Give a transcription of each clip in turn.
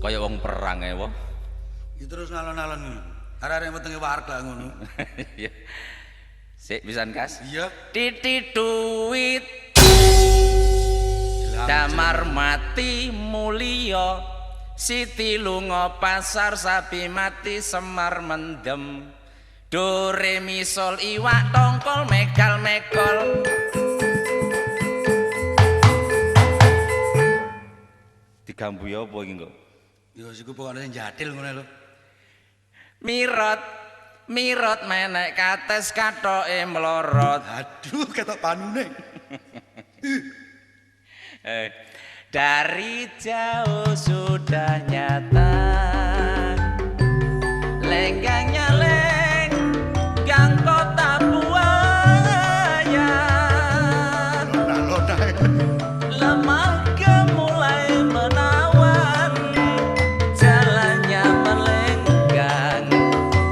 kaya wong perang ae wong. Iki terus ngalon-alon ngono. Arek-arek wetenge wareg lah ngono. Iya. Sik pisan Kas. Iya. Titik duit damar mati mulia Siti lunga pasar sapi mati Semar mendem do re mi sol iwak tongkol megal mekol digambu ya apa iki kok Ya siku pokoknya jatil ngono lho. Mirot mirot menek kates katoke melorot Aduh ketok panune. Dari jauh sudah nyata lenggangnya lenggang kota buaya Lona-lona. lemah gemulai menawan jalannya melenggang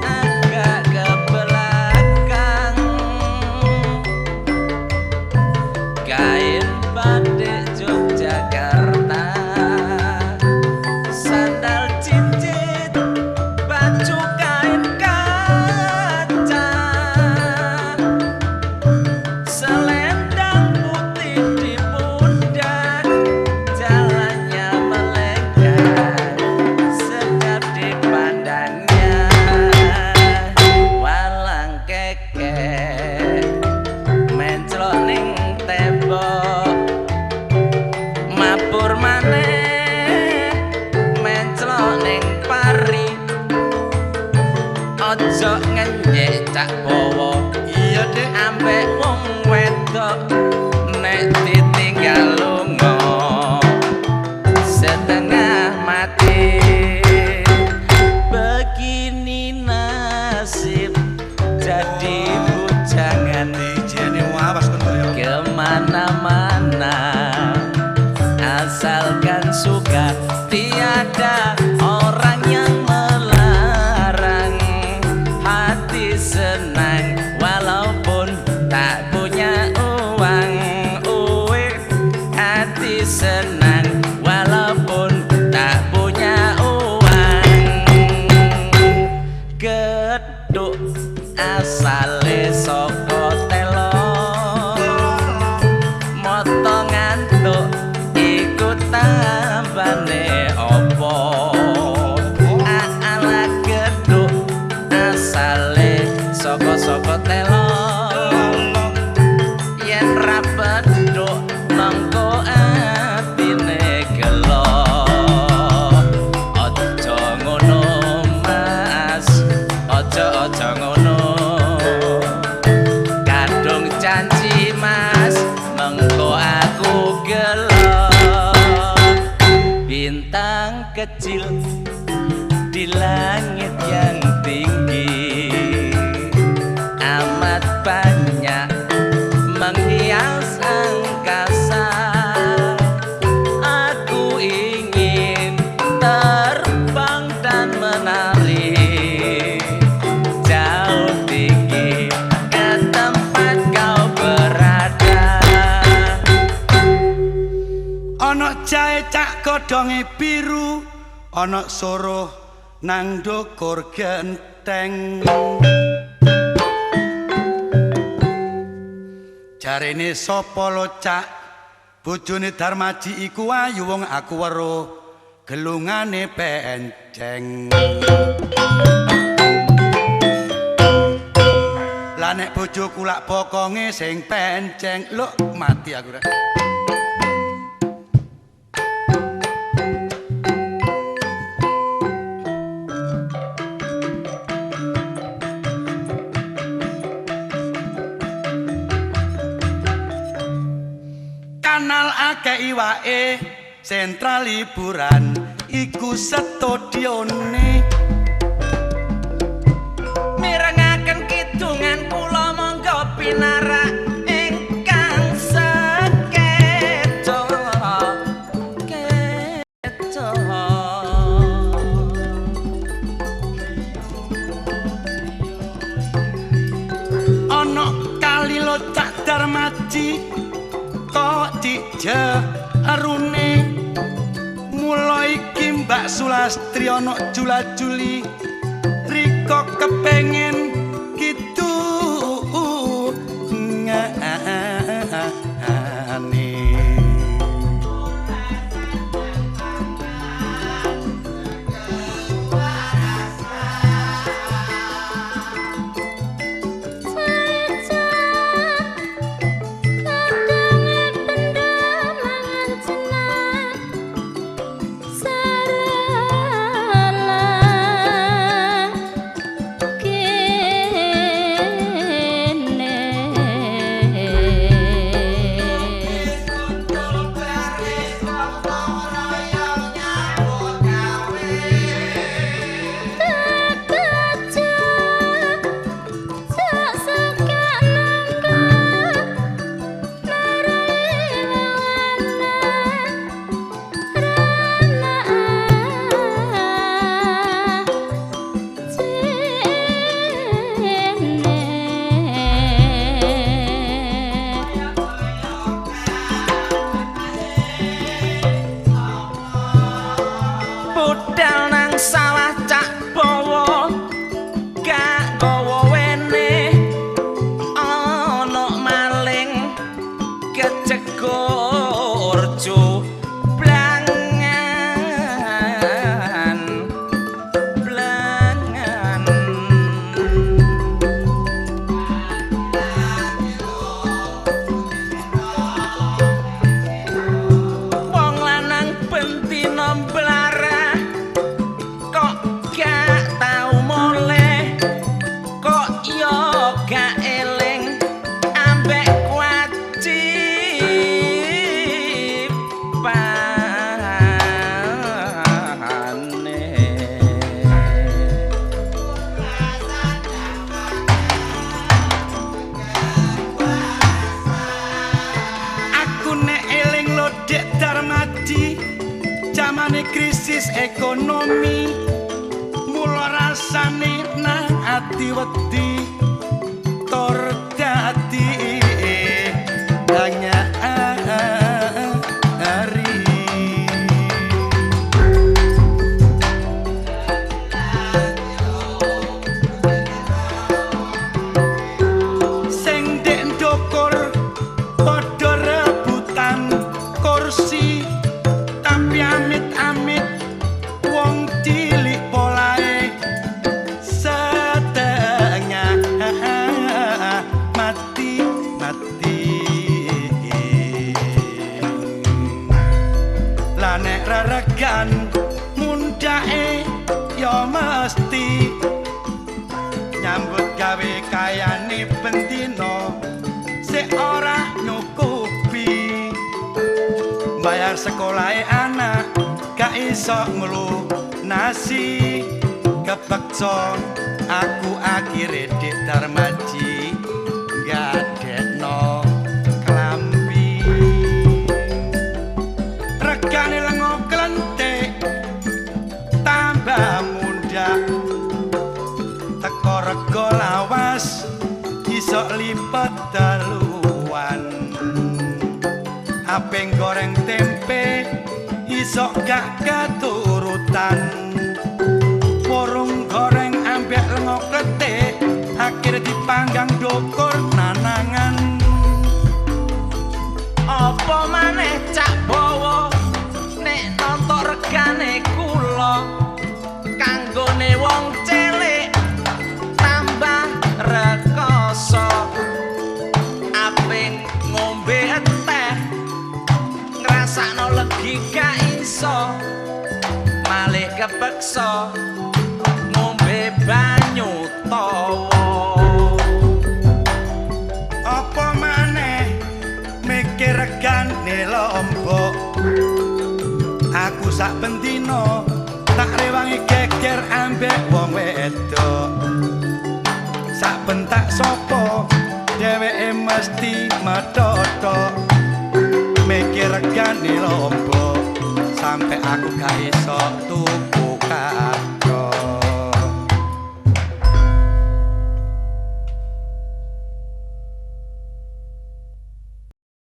agak ke belakang kain batik Yogyakarta sandal cincin baju kain kaca selendang putih di pundak jalannya melenggang sedap dipandangnya walang kekek menclok ning tembok mabur maneh menclok ning pari ojo ngenyek cak bawa Iya Dek. ambek wong wedok nek ditinggal lunga setengah mati begini nasib jadi bujangan Dijene awas kon ya. kemana-mana asalkan suka tiada orang yang melarang hati senang walaupun tak punya uang hati senang walaupun tak punya uang geduk asale saka telo moto ngantuk ikut tambane opo ala geduk asale saka telo yen ra peduk mangko atine gelo aja ngono Mas aja ngono kadung janji Mas mengko aku gelo bintang kecil di langit yang tinggi amat banyak menghias angkasa aku ingin terbang dan menari jauh tinggi ke tempat kau berada Ana jae cak godhonge biru, ana soro nang ndukur genteng. Jarene sapa lo cak? Bojone Darmaji iku ayu wong aku weruh gelungane penceng. Lah nek bojoku lak bokonge sing penceng, lho mati aku rek. Kanal akeh iwake sentral liburan iku stadione mirengaken kidungan kula monggo pinarak ingkang sekeco keco ana kali locak Darmaji kok dijarune mula iki mbak Mbak Sulastri ana jula-juli riko kepengen gitu ngane budal nang sawah cak bawa gak gawa wene ana maling kecegur blangan blangan wong lanang pentina mblara kok gak tau moleh kok yo gak eling ambek kewajibane aku nek eling lo Dek Darmaji jamane krisis ekonomi mula rasane nang ati wedi tur dadi hanya hari sing dek ndukur padha rebutan kursi tapi amit-amit wong cilik polahe setengah mati lah nek reregan mundake ya mesti nyambut gawe kayane bendina sik ora nyukupi bayar sekolahe anak gak iso nglunasi kepeksa aku akhire Dek Darmaji gadekno klambi regane lengo klentik tambah mundak teko rego lawas iso lipat daluan apeng goreng tempe iso gak keturutan warung goreng ambek lengo kletik akhir dipanggang dukur nanangan apa maneh cak bawa nek nonton regane kula kanggone wong cilik tambah rekoso aping ngombe teh ngrasakno legi gak iso malih kepeksa ngombe banyu tawa apa maneh mikir regane lombok aku sak bendina tak rewangi geger ambek wong wedok sak bentak sapa dheweke mesti metotok mikir regane lombok sampai aku gak iso tuku kabeh